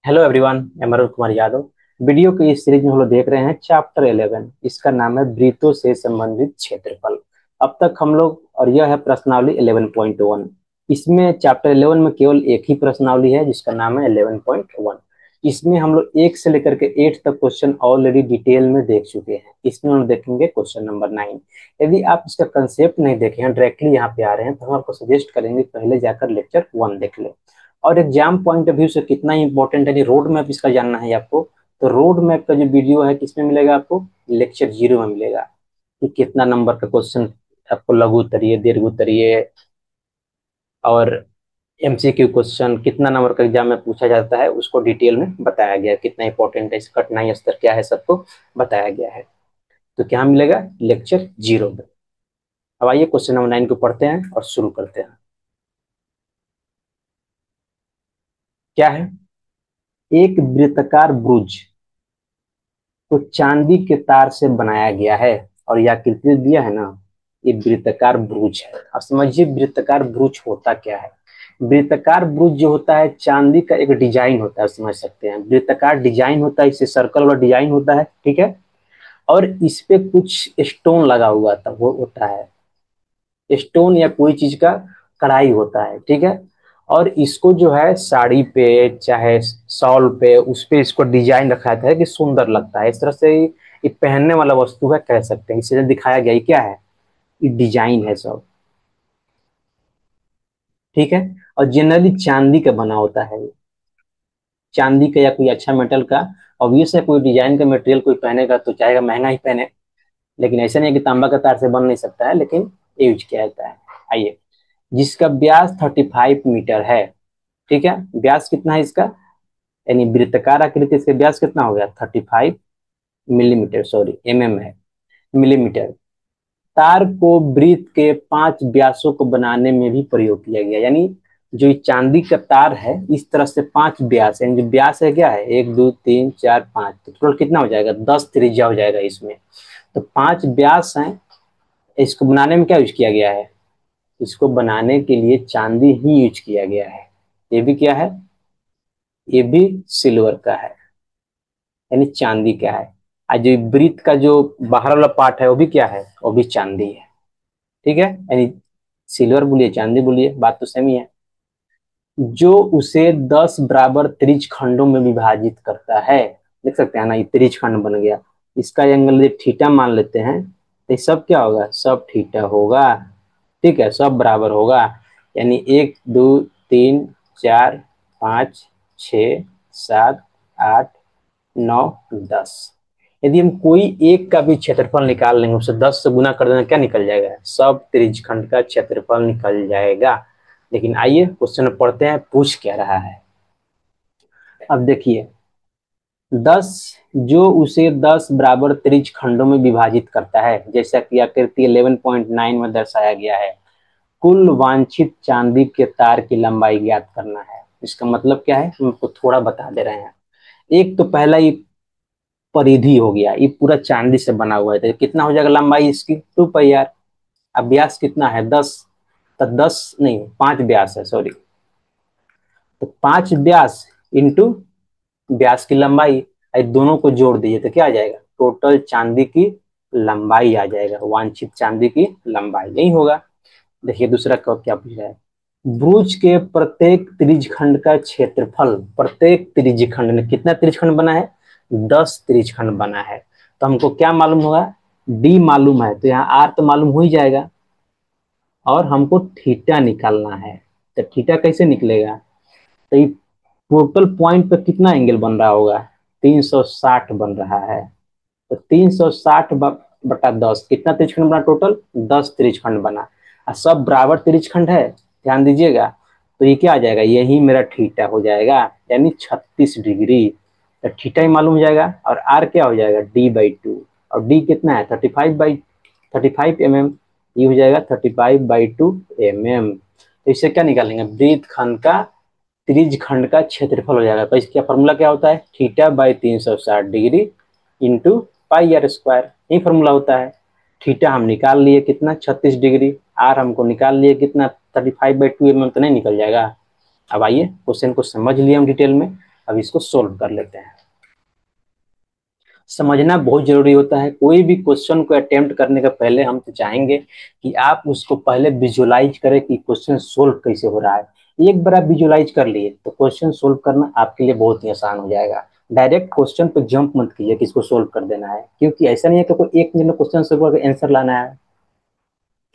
Hello everyone, मैं Arun Kumar Yadav. Video के इस सीरीज में हम लोग देख रहे हैं चैप्टर 11। इसका नाम है वृत्तों से संबंधित क्षेत्रफल। अब तक हम लोग, और यह है प्रश्नावली 11.1। इसमें चैप्टर 11 में केवल एक ही प्रश्नावली है जिसका नाम है 11.1। इसमें हम लोग 1 से लेकर के 8 तक क्वेश्चन ऑलरेडी डिटेल में देख चुके हैं। इसमें हम लोग देखेंगे क्वेश्चन नंबर 9। यदि आप इसका कंसेप्ट नहीं देखे हैं, डायरेक्टली यहाँ पे आ रहे हैं, तो हम आपको सजेस्ट करेंगे पहले जाकर लेक्चर 1 देख ले। और एग्जाम पॉइंट ऑफ व्यू से कितना इंपॉर्टेंट है, रोड मैप इसका जानना है आपको। तो रोड मैप का जो वीडियो है किसमें मिलेगा आपको? लेक्चर 0 में मिलेगा। कि कितना नंबर का क्वेश्चन आपको लघु उत्तरीय, दीर्घ उत्तरीय और एमसीक्यू क्वेश्चन कितना नंबर का एग्जाम में पूछा जाता है, उसको डिटेल में बताया गया है। कितना इंपॉर्टेंट है, इसका कठिनाई स्तर क्या है, सबको बताया गया है। तो क्या मिलेगा? लेक्चर 0 में। अब आइए क्वेश्चन नंबर 9 को पढ़ते हैं और शुरू करते हैं। क्या है? एक वृत्ताकार ब्रुज को चांदी के तार से बनाया गया है। और यह आकृति दिया है ना, ये वृत्ताकार ब्रुज है। अब समझिए वृत्ताकार ब्रुज होता क्या है। वृत्ताकार ब्रुज जो होता है, चांदी का एक डिजाइन होता है, समझ सकते हैं। वृत्ताकार डिजाइन होता है, इससे सर्कल वाला डिजाइन होता है, ठीक है। और इस पे कुछ स्टोन लगा हुआ था, वो होता है स्टोन या कोई चीज का कढ़ाई होता है, ठीक है। और इसको जो है साड़ी पे चाहे शॉल पे, उस पे इसको डिजाइन रखा था कि सुंदर लगता है। इस तरह से ये पहनने वाला वस्तु है, कह सकते हैं। इसे दिखाया गया, ये क्या है? ये डिजाइन है सब, ठीक है। और जनरली चांदी का बना होता है, चांदी का या कोई अच्छा मेटल का। ऑब्वियस है, कोई डिजाइन का मटेरियल कोई पहनेगा तो चाहेगा महंगा ही पहने। लेकिन ऐसा नहीं है कि तांबा का तार से बन नहीं सकता है, लेकिन ये यूज किया जाता है। आइए, जिसका व्यास 35 मीटर है, ठीक है। व्यास कितना है इसका? यानी वृत्ताकार आकृति, इसका व्यास कितना हो गया? 35 मिलीमीटर, सॉरी mm है, मिलीमीटर। तार को वृत्त के 5 व्यासों को बनाने में भी प्रयोग किया गया। यानी जो ये चांदी का तार है, इस तरह से 5 व्यास, यानी जो व्यास है क्या है, 1 2 3 4 5, तो टोटल कितना हो जाएगा? 10 त्रिज्या हो जाएगा इसमें। तो 5 व्यास हैं। इसको बनाने में क्या यूज किया गया है? इसको बनाने के लिए चांदी ही यूज किया गया है। ये भी क्या है? ये भी सिल्वर का है, यानी चांदी का है। और जो वृत्त का जो बाहर वाला पार्ट है, वो भी क्या है? वो भी चांदी है, ठीक है। यानी सिल्वर बोलिए चांदी बोलिए, बात तो सेम ही है। जो उसे 10 बराबर त्रिज खंडों में विभाजित करता है। देख सकते हैं ना, ये त्रिज खंड बन गया। इसका एंगल थीटा मान लेते हैं, तो ये सब क्या होगा? सब थीटा होगा, ठीक है। सब बराबर होगा। यानी 1 2 3 4 5 6 7 8 9 10। यदि हम कोई एक का भी क्षेत्रफल निकाल लेंगे, उसे 10 से गुना कर देना, क्या निकल जाएगा? सब त्रिज्यखंड का क्षेत्रफल निकल जाएगा। लेकिन आइए क्वेश्चन पढ़ते हैं, पूछ क्या रहा है। अब देखिए, 10 जो उसे 10 बराबर त्रिज खंडों में विभाजित करता है, जैसा कि आकृति 11.9 में दर्शाया गया है। कुल वांछित चांदी के तार की लंबाई ज्ञात करना है। इसका मतलब क्या है, हम आपको थोड़ा बता दे रहे हैं। एक तो पहला ये परिधि हो गया, ये पूरा चांदी से बना हुआ है, तो कितना हो जाएगा लंबाई इसकी? 2 पाई आर। अब व्यास कितना है? 10। तो 10 नहीं, 5 व्यास है, सॉरी। तो 5 व्यास इंटू व्यास की लंबाई, दोनों को जोड़ दीजिए तो क्या आ जाएगा? टोटल चांदी की लंबाई आ जाएगा, वांछित चांदी की लंबाई, यही होगा। देखिए दूसरा क्या पूछ रहा है। ब्रुज के प्रत्येक त्रिज्यखंड का क्षेत्रफल, प्रत्येक त्रिज्यखंड में कितना त्रिज्यखंड बना है? 10 त्रिज्यखंड बना है। तो हमको क्या मालूम होगा? डी मालूम है, तो यहाँ आर तो मालूम हो ही जाएगा। और हमको थीटा निकालना है। तो थीटा कैसे निकलेगा? तो ये टोटल पॉइंट पर कितना एंगल बन रहा होगा? 360 बन रहा है। तो 360 बटा 10, कितना त्रिज्यखंड बना टोटल? 10 त्रिज्यखंड बना। और सब बराबर त्रिज्यखंड है, ध्यान दीजिएगा। तो ये क्या आ जाएगा? यही मेरा थीटा हो जाएगा, यानी 36 डिग्री। तो थीटा ही मालूम हो जाएगा। और आर क्या हो जाएगा? d/2। और डी कितना है? 35/35 mm। ये हो जाएगा 35/2 mm। तो इससे क्या निकालेंगे? वृत्त खंड का त्रिज्य खंड का क्षेत्रफल हो जाएगा। तो इसका फॉर्मूला क्या होता है? θ/360 डिग्री इंटू πr², यही फॉर्मूला होता है। थीटा हम निकाल लिए कितना? 36 डिग्री। आर हमको निकाल लिए कितना? 35/2 mm। तो नहीं निकल जाएगा। अब आइए क्वेश्चन को समझ लिए हम डिटेल में। अब इसको सोल्व कर लेते हैं। समझना बहुत जरूरी होता है। कोई भी क्वेश्चन को अटेम्प्ट करने का पहले हम तो चाहेंगे कि आप उसको पहले विजुलाइज करें कि क्वेश्चन सोल्व कैसे हो रहा है। एक बार आप विजुलाइज कर लिए तो क्वेश्चन सोल्व करना आपके लिए बहुत ही आसान हो जाएगा। डायरेक्ट क्वेश्चन पे जंप मत कीजिए कि इसको सोल्व कर देना है, क्योंकि ऐसा नहीं है कि कोई एक मिनट में क्वेश्चन सोल्व करके आंसर लाना है।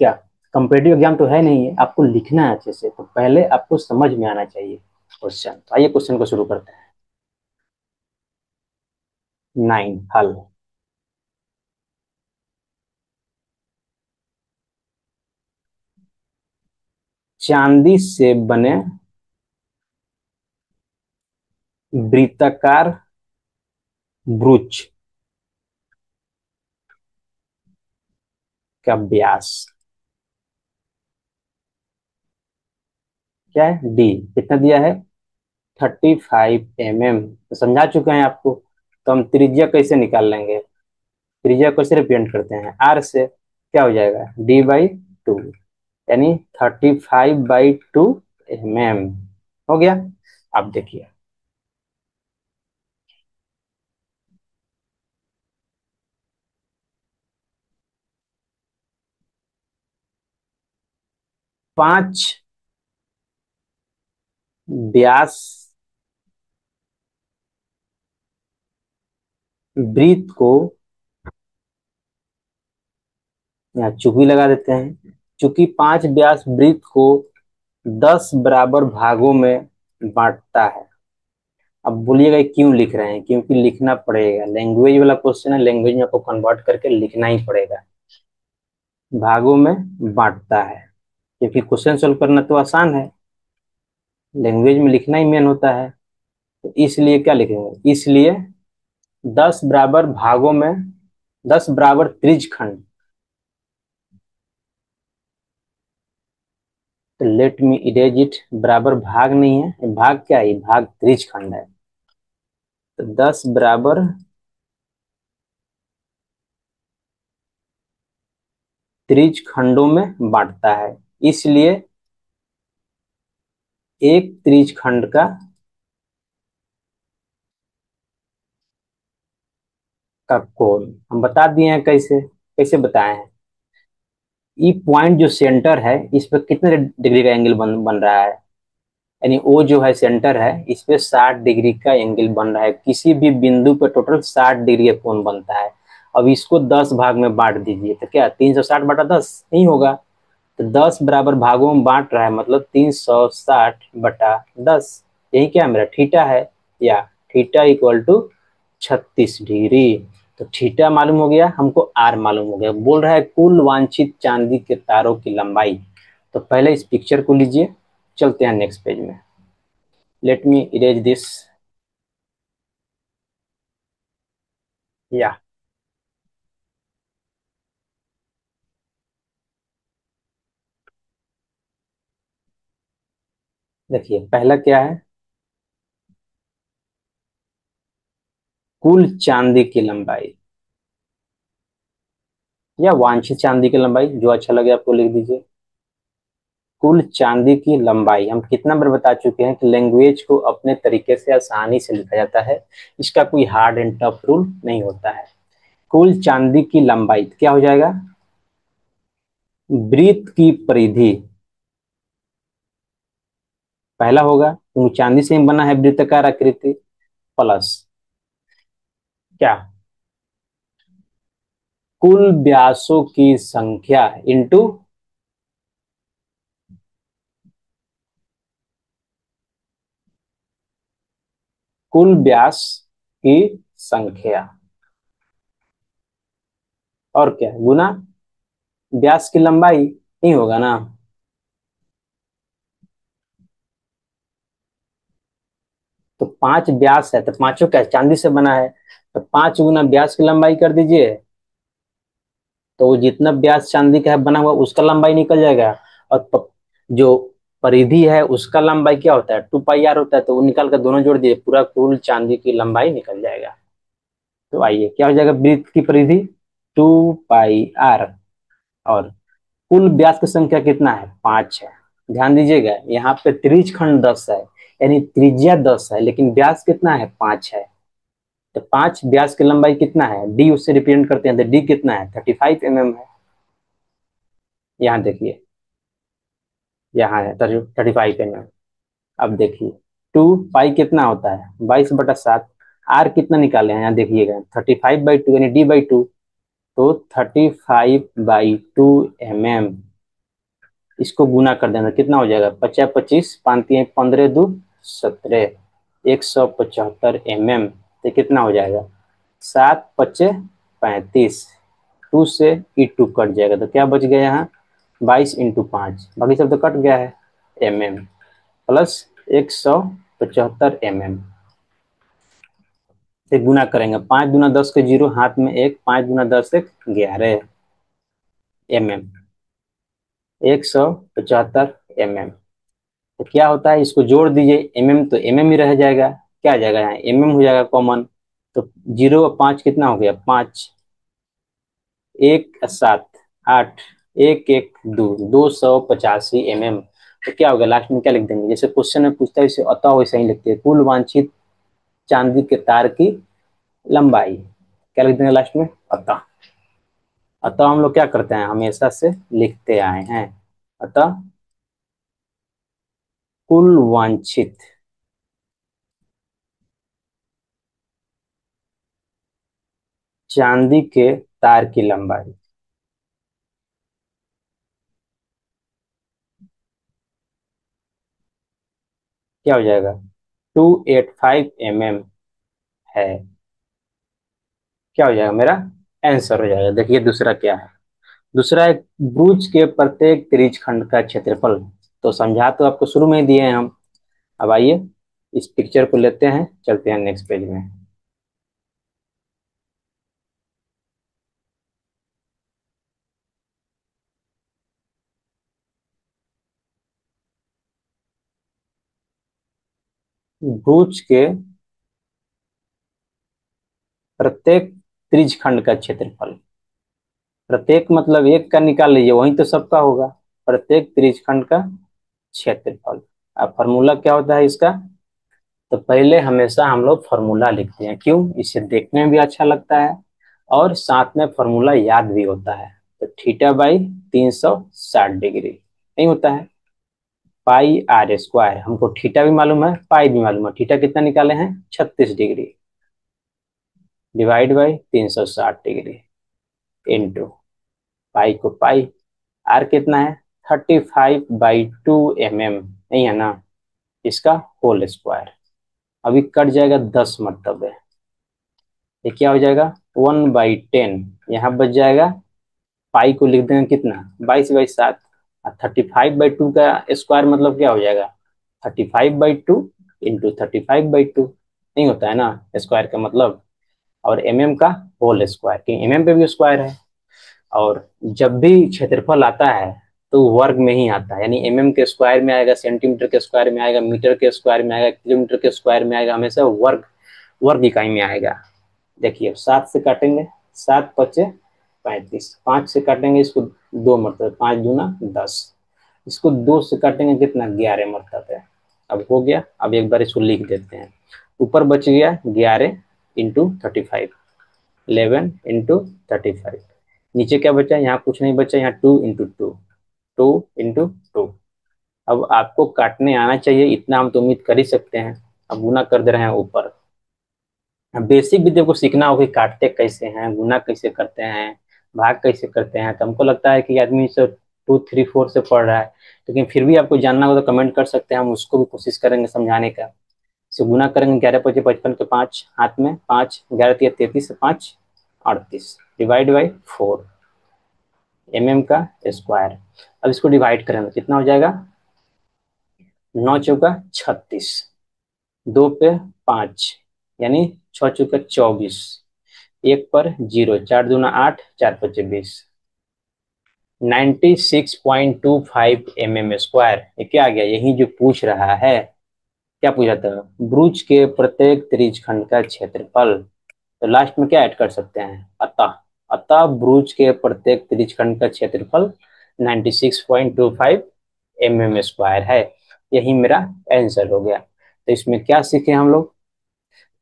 क्या कम्पिटेटिव एग्जाम तो है नहीं है, आपको लिखना है अच्छे से, तो पहले आपको समझ में आना चाहिए क्वेश्चन। तो आइए क्वेश्चन को शुरू करते हैं। 9 हल। चांदी से बने वृत्ताकार ब्रूच का व्यास क्या है? डी। कितना दिया है? 35 mm। तो समझा चुके हैं आपको। तो हम त्रिज्या कैसे निकाल लेंगे? त्रिज्या कैसे रिप्रेजेंट करते हैं? आर से। क्या हो जाएगा? D/2, यानी 35/2 mm। हो गया। अब देखिए, 5 व्यास वृत्त को, यहाँ चुकी लगा देते हैं, चूंकि 5 व्यास वृत्त को 10 बराबर भागों में बांटता है। अब बोलिएगा ये क्यों लिख रहे हैं? क्योंकि लिखना पड़ेगा, लैंग्वेज वाला क्वेश्चन है, लैंग्वेज में आपको कन्वर्ट करके लिखना ही पड़ेगा। भागों में बांटता है, क्योंकि क्वेश्चन सोल्व करना तो आसान है, लैंग्वेज में लिखना ही मेन होता है। तो इसलिए क्या लिखेंगे? इसलिए 10 बराबर भागों में, 10 बराबर त्रिज खंड। तो लेट मी इरेज इट। बराबर भाग नहीं है, ये भाग क्या है? ये भाग त्रिज खंड है। तो 10 बराबर त्रिज खंडों में बांटता है, इसलिए एक त्रिज खंड का कोण हम बता दिए हैं। कैसे कैसे बताए हैं? ये पॉइंट जो सेंटर है, इस पे कितने डिग्री का एंगल बन रहा है? यानी वो जो है सेंटर है, इस पे 60 डिग्री का एंगल बन रहा है। किसी भी बिंदु पे टोटल 60 डिग्री का कोण बनता है। अब इसको 10 भाग में बांट दीजिए, तो क्या 360/10 नहीं होगा? तो 10 बराबर भागों में बांट रहा है, मतलब 360/10। यही क्या है? मेरा थीटा है, या थीटा इक्वल टू 36 डिग्री। तो थीटा मालूम हो गया हमको, आर मालूम हो गया। बोल रहा है कुल वांछित चांदी के तारों की लंबाई। तो पहले इस पिक्चर को लीजिए, चलते हैं नेक्स्ट पेज में। Let me erase this. या देखिए, पहला क्या है? कुल चांदी की लंबाई, या वांछित चांदी की लंबाई, जो अच्छा लगे आपको लिख दीजिए। कुल चांदी की लंबाई हम कितना बार बता चुके हैं कि लैंग्वेज को अपने तरीके से आसानी से लिखा जाता है, इसका कोई हार्ड एंड टफ रूल नहीं होता है। कुल चांदी की लंबाई क्या हो जाएगा? वृत्त की परिधि पहला होगा, क्योंकि चांदी से ही बना है वृत्ताकार आकृति, प्लस क्या? कुल व्यासों की संख्या इंटू कुल व्यास की संख्या, और क्या? गुना व्यास की लंबाई, नहीं होगा ना? तो 5 व्यास है, तो पांचों क्या चांदी से बना है, तो 5 गुना व्यास की लंबाई कर दीजिए, तो वो जितना व्यास चांदी का है बना हुआ उसका लंबाई निकल जाएगा। और जो परिधि है उसका लंबाई क्या होता है? 2πr होता है, तो वो निकाल कर दोनों जोड़ दिए, पूरा कुल चांदी की लंबाई निकल जाएगा। तो आइए क्या हो जाएगा? वृत्त की परिधि 2πr, और कुल व्यास की संख्या कितना है? 5 है। ध्यान दीजिएगा, यहाँ पे त्रिज्य खंड 10 है, यानी त्रिज्या 10 है, लेकिन व्यास कितना है, 5 है। तो 5 व्यास की लंबाई कितना है, डी उससे रिप्रेजेंट करते हैं, तो डी कितना है, 35 mm है। यहाँ देखिए, यहाँ है 35 mm। अब देखिए 2 पाई कितना होता है, 22/7। आर कितना निकाले हैं, यहाँ देखिएगा 35/2 यानी D/2। तो 35/2 mm, इसको गुना कर देना कितना हो जाएगा, 50 25 5 3 15 2 17, 175 mm। तो कितना हो जाएगा, 7 × 5 = 35। 2 से E2 कट जाएगा, तो क्या बच गया यहाँ, 22 × 5, बाकी सब तो कट गया है, mm प्लस 175 mm से गुना करेंगे। 5 × 10 के 0, हाथ में 1, 5 × 10 1 11 mm, 175 mm। तो क्या होता है, इसको जोड़ दीजिए, mm तो mm ही रह जाएगा, क्या आ जाएगा यहाँ, mm हो जाएगा कॉमन। तो 0 और 5 कितना हो गया, 5, 1 7 8, 1 1 2, 285 mm। तो क्या होगा, लास्ट में क्या लिख देंगे, जैसे क्वेश्चन में पूछता है इसे अतः वैसे ही लिखते हैं, कुल वांछित चांदी के तार की लंबाई, क्या लिख देंगे लास्ट में, अतः। अतः हम लोग क्या करते हैं, हमेशा से लिखते आए हैं, अतः कुल वांछित चांदी के तार की लंबाई क्या हो जाएगा, 285 mm है। क्या हो जाएगा, मेरा आंसर हो जाएगा। देखिए दूसरा क्या है, दूसरा एक ब्रूज के प्रत्येक त्रिज्य खंड का क्षेत्रफल। तो समझा तो आपको शुरू में ही दिए हैं हम। अब आइए इस पिक्चर को लेते हैं, चलते हैं नेक्स्ट पेज में। ब्रूज के प्रत्येक त्रिज्य खंड का क्षेत्रफल, प्रत्येक मतलब एक का निकाल लीजिए, वहीं तो सबका होगा, प्रत्येक त्रिज्य खंड का क्षेत्रफल। अब फॉर्मूला क्या होता है इसका, तो पहले हमेशा हम लोग फॉर्मूला लिखते हैं, क्यों, इससे देखने में भी अच्छा लगता है और साथ में फॉर्मूला याद भी होता है। तो θ/360 डिग्री नहीं होता है, πr²। हमको थीटा भी मालूम है, पाई भी मालूम है, थीटा कितना निकाले हैं, 36 degree, divide by 360 degree, into pi को पाई, आर कितना है, 35/2 mm नहीं है ना, इसका होल स्क्वायर। अभी कट जाएगा 10 मतलब है, ये क्या हो जाएगा, 1/10। यहाँ बच जाएगा, पाई को लिख देंगे कितना, 22/7। और 35/2 का स्क्वायर मतलब क्या हो जाएगा, 35/2 इंटू 35/2 नहीं होता है ना स्क्वायर का मतलब, और एमएम का होल स्क्वायर, क्योंकि एमएम पे भी स्क्वायर है। और जब भी क्षेत्रफल आता है तो वर्ग में ही आता है, यानी एमएम के स्क्वायर में आएगा, सेंटीमीटर के स्क्वायर में आएगा, मीटर के स्क्वायर में आएगा, किलोमीटर के स्क्वायर में आएगा, हमेशा वर्ग वर्ग इकाई में आएगा। देखिए 7 से काटेंगे, 7 × 5 = 35, 5 से काटेंगे इसको 2 मरतबे, 5 × 2 = 10, इसको 2 से काटेंगे कितना, 11 मरतबे। अब हो गया, अब एक बार इसको लिख देते हैं, ऊपर बच गया 11 × 35, 11 × 35, नीचे क्या बचा, यहाँ कुछ नहीं बचा, यहाँ 2 × 2, 2 × 2। अब आपको काटने आना चाहिए, इतना हम तो उम्मीद कर ही सकते हैं। अब गुना कर दे रहे हैं ऊपर, बेसिक विद्या को सीखना होगा कि काटते कैसे हैं, गुना कैसे करते हैं, भाग कैसे करते हैं। तो हमको लगता है कि आदमी से 2 3 4 से पढ़ रहा है, लेकिन फिर भी आपको जानना हो तो कमेंट कर सकते हैं, हम उसको भी कोशिश करेंगे समझाने का। से गुना करेंगे, 11 × 5 = 55 के 5 हाथ में 5, 11 × 3 = 33, 5 = 38, डिवाइड बाई 4 mm का स्क्वायर। अब इसको डिवाइड करेंगे कितना हो जाएगा, 9 × 4 = 36, 2 पे 5 यानी 6 × 4 = 24, 1 पर 0, 4 × 2 = 8, 4 × 5 = 20, 96.25 mm²। ये क्या आ गया, यही जो पूछ रहा है, क्या पूछा था, ब्रुज के प्रत्येक त्रिज्य खंड का क्षेत्रफल। तो लास्ट में क्या ऐड कर सकते हैं, अतः। अतः ब्रुज के प्रत्येक त्रिज्य खंड का क्षेत्रफल 96.25 mm² है। यही मेरा आंसर हो गया। तो इसमें क्या सीखे हम लोग?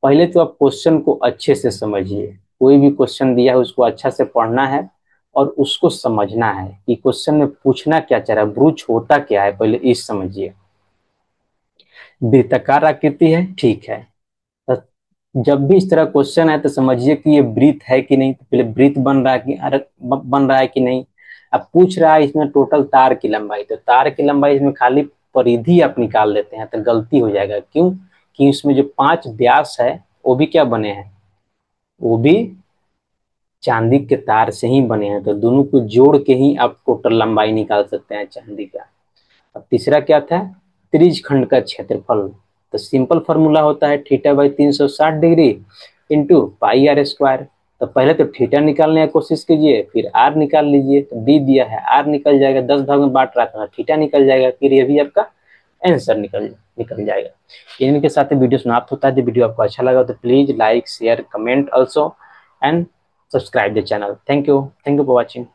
पहले तो आप क्वेश्चन को अच्छे से समझिए, कोई भी क्वेश्चन दिया है उसको अच्छा से पढ़ना है और उसको समझना है कि क्वेश्चन में पूछना क्या चाह रहा है, ब्रूच होता क्या है, पहले इस समझिए। वृत्ताकार आकृति है, ठीक है। तो जब भी इस तरह क्वेश्चन है तो समझिए कि ये वृत्त है कि नहीं, तो पहले वृत्त बन रहा है कि अरे बन रहा है कि नहीं। अब पूछ रहा है इसमें टोटल तार की लंबाई, तो तार की लंबाई इसमें खाली परिधि आप निकाल लेते हैं तो गलती हो जाएगा। क्यों? कि इसमें जो 5 व्यास है वो भी क्या बने हैं, वो भी चांदी के तार से ही बने हैं। तो दोनों को जोड़ के ही आप टोटल लंबाई निकाल सकते हैं चांदी का। अब तीसरा क्या था? त्रिज खंड का क्षेत्रफल। तो सिंपल फॉर्मूला होता है θ/360 इंटू πr²। तो पहले तो थीटा निकालने की कोशिश कीजिए, फिर आर निकाल लीजिए। तो दी दिया है आर निकल जाएगा, 10 भाग में बांट रहा था, थीटा निकल जाएगा, फिर ये भी आपका आंसर निकल जाएगा। इनके साथ ही वीडियो समाप्त होता है। यदि वीडियो आपको अच्छा लगा तो please like share comment also and subscribe the channel. Thank you for watching.